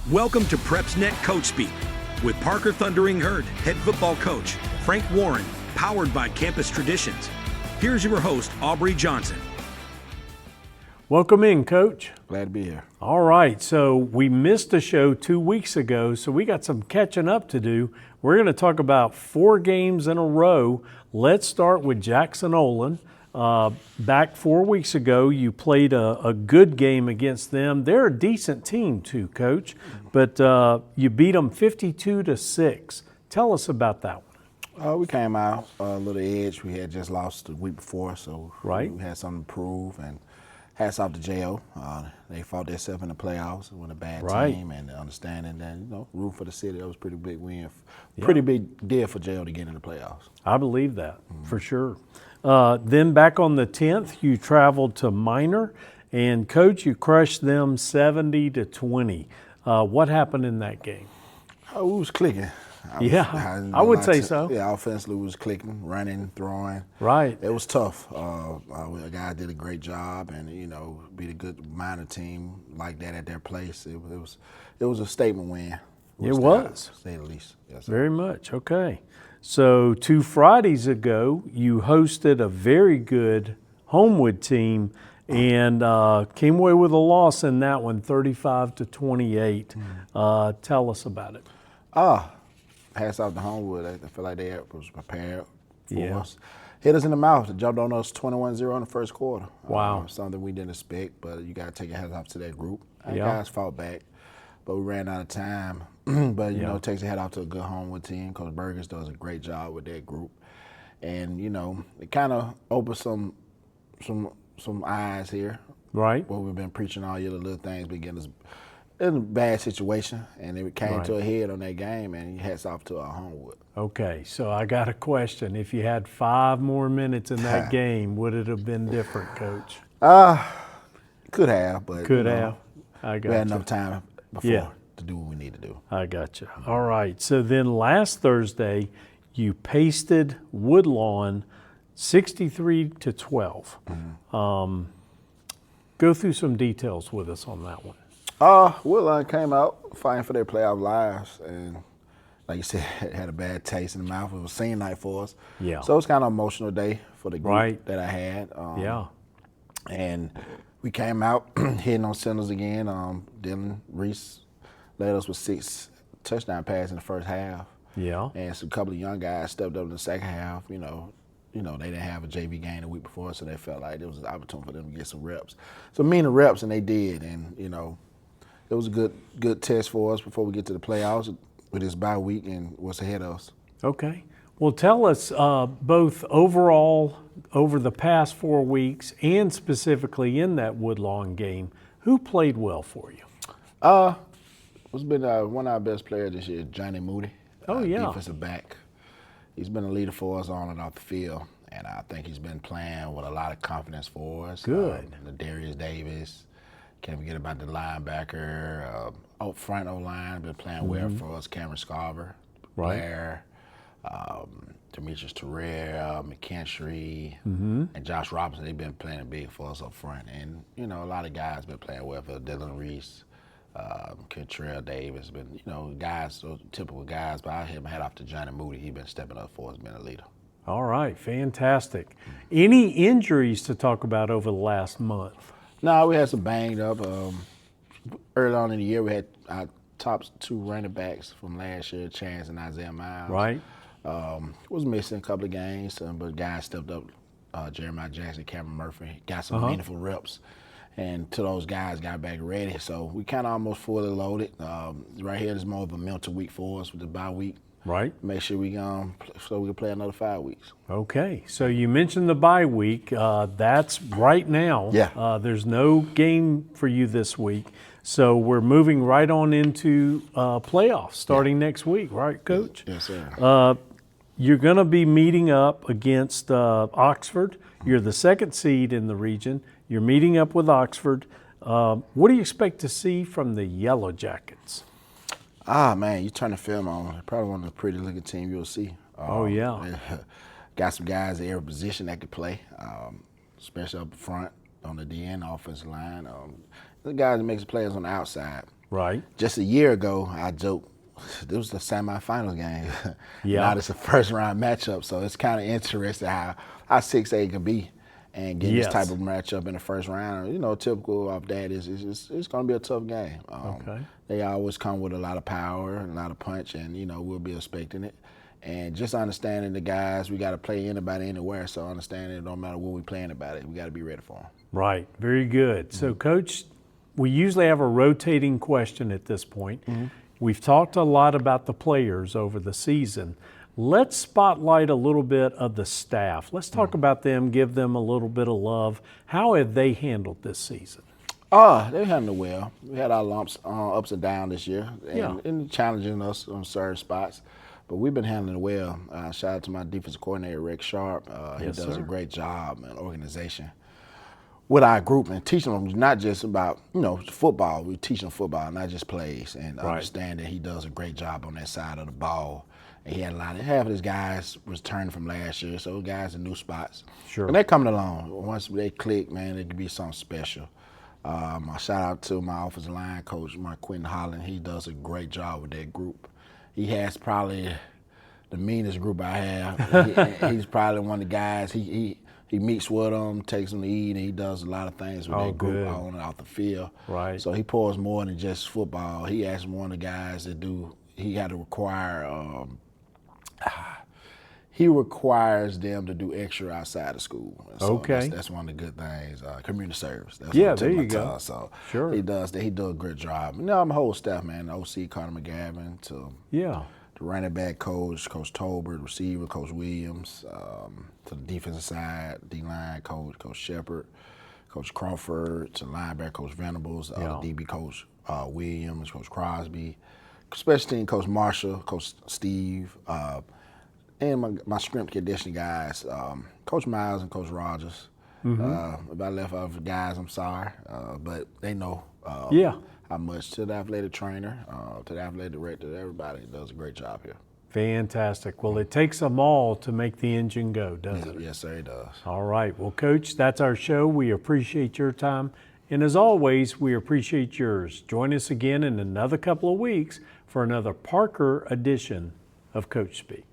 Welcome to PrepsNet Coach Speak with Parker Thundering Herd, head football coach, Frank Warren, powered by Campus Traditions. Here's your host, Aubrey Johnson. Welcome in, Coach. Glad to be here. All right, so we missed a show 2 weeks ago, so we got some catching up to do. We're going to talk about 4 games in a row. Let's start with Jackson Olin. Back 4 weeks ago, you played a good game against them. They're a decent team too, Coach, but you beat them 52-6. Tell us about that one. We came out a little edge. We had just lost the week before, so right. We had something to prove. And hats off to J.O. They fought themselves in the playoffs with a bad team, and understanding that, root for the city. That was a pretty big win, pretty big deal for J.O. to get in the playoffs. I believe that for sure. Then back on the 10th, you traveled to Minor, and Coach, you crushed them 70-20. What happened in that game? We was clicking. I would say so. Yeah, offensively we was clicking, running, throwing. Right. It was tough. A guy did a great job, and beat a good minor team like that at their place. It was a statement win. It was, to say the least. Yes, very much. Okay. So 2 Fridays ago, you hosted a very good Homewood team and came away with a loss in that one, 35-28. Tell us about it. Hats off to Homewood. I feel like they was prepared for us. Hit us in the mouth. They jumped on us 21-0 in the first quarter. Wow. Something we didn't expect, but you got to take your hats off to that group. Our Yeah. guys fought back, but we ran out of time. But, it takes a hat off to a good Homewood team. Coach Burgess does a great job with that group. And, it kind of opened some eyes here. Right. What we've been preaching all year, the little things been getting us in a bad situation, and it came to a head on that game, and hats off to our Homewood. Okay, so I got a question. If you had 5 more minutes in that game, would it have been different, Coach? Could have, but I got we had enough time before to do what we need to do. I got you. All right. So then last Thursday, you pasted Woodlawn 63-12. Go through some details with us on that one. Woodlawn came out fighting for their playoff lives, and like you said, had a bad taste in the mouth. It was senior night for us. Yeah. So it was kind of an emotional day for the group that I had. And we came out hitting on centers again. Dylan Reese led us with 6 touchdown passes in the first half. Yeah. And a couple of young guys stepped up in the second half. They didn't have a JV game the week before, so they felt like it was an opportunity for them to get some reps. So meaning reps, and they did. And, it was a good test for us before we get to the playoffs with this bye week and what's ahead of us. Okay. Well, tell us both overall over the past 4 weeks and specifically in that Woodlawn game, who played well for you? It's been one of our best players this year, Johnny Moody. Defensive back. He's been a leader for us on and off the field, and I think he's been playing with a lot of confidence for us. Good. Darius Davis. Can't forget about the linebacker. Up front O-line, been playing well for us. Cameron Scarver, Blair, Demetrius Terrell, McKinstry, and Josh Robinson. They've been playing big for us up front. And, a lot of guys been playing well for Dylan Reese, Kentrell Davis. Been, guys, those typical guys. But I have had off to Johnny Moody. He's been stepping up for us, been a leader. All right, fantastic. Any injuries to talk about over the last month? No, we had some banged up. Early on in the year, we had our top 2 running backs from last year, Chance and Isaiah Miles. Right. Was missing a couple of games, but guys stepped up. Jeremiah Jackson, Cameron Murphy, got some meaningful reps, and to those guys got back ready. So we kind of almost fully loaded. Right here is more of a mental week for us with the bye week. Right. Make sure we can play another 5 weeks. Okay. So you mentioned the bye week. That's right now. Yeah. There's no game for you this week. So we're moving right on into playoffs starting next week, right, Coach? Yes, sir. You're going to be meeting up against Oxford. You're the 2nd seed in the region. You're meeting up with Oxford. What do you expect to see from the Yellow Jackets? Man, you turn the film on. Probably one of the pretty looking team you'll see. Got some guys at every position that could play, especially up front on the DN offensive line. The guys that makes the players on the outside. Right. Just a year ago, I joked, this was the semifinals game. Yeah. Now it's a first round matchup, so it's kind of interesting how 6A can be, and getting this type of matchup in the first round. You know, typical of that is it's going to be a tough game. Okay. They always come with a lot of power and a lot of punch, and you know we'll be expecting it. And just understanding the guys, we got to play anybody anywhere. So understanding it don't matter what we playing about it, we got to be ready for them. Right. Very good. So, Coach, we usually have a rotating question at this point. We've talked a lot about the players over the season. Let's spotlight a little bit of the staff. Let's talk about them, give them a little bit of love. How have they handled this season? They handled it well. We had our ups and downs this year, and challenging us on certain spots. But we've been handling it well. Shout out to my defensive coordinator, Rick Sharp. He does a great job in organization with our group and teaching them not just about, football. We teach them football, not just plays, and understand that he does a great job on that side of the ball. And he had half of his guys returned from last year, so guys in new spots. Sure. And they're coming along. Once they click, man, it could be something special. I shout out to my offensive line coach, Mark Quentin Holland. He does a great job with that group. He has probably the meanest group I have. He's probably one of the guys. He meets with them, takes them to eat, and he does a lot of things with that group on and off the field. Right. So he pours more than just football. He actually one of the guys that he had to require. He requires them to do extra outside of school. So that's one of the good things. Community service. That's there you go. So sure. He does a great job. My whole staff, man, the OC, Carter McGavin, to the running back coach, Coach Tolbert, receiver, Coach Williams, to the defensive side, D-line coach, Coach Shepard, Coach Crawford, to linebacker, Coach Venables, the DB coach, Williams, Coach Crosby, special team coach Marshall, Coach Steve, and my strength conditioning guys, Coach Miles and Coach Rogers. If I left off guys, I'm sorry, but they know how much. To the athletic trainer, to the athletic director, everybody does a great job here. Fantastic. Well, it takes them all to make the engine go, doesn't it? Yes, sir, it does. All right. Well, Coach, that's our show. We appreciate your time. And as always, we appreciate yours. Join us again in another couple of weeks for another Parker edition of Coach Speak.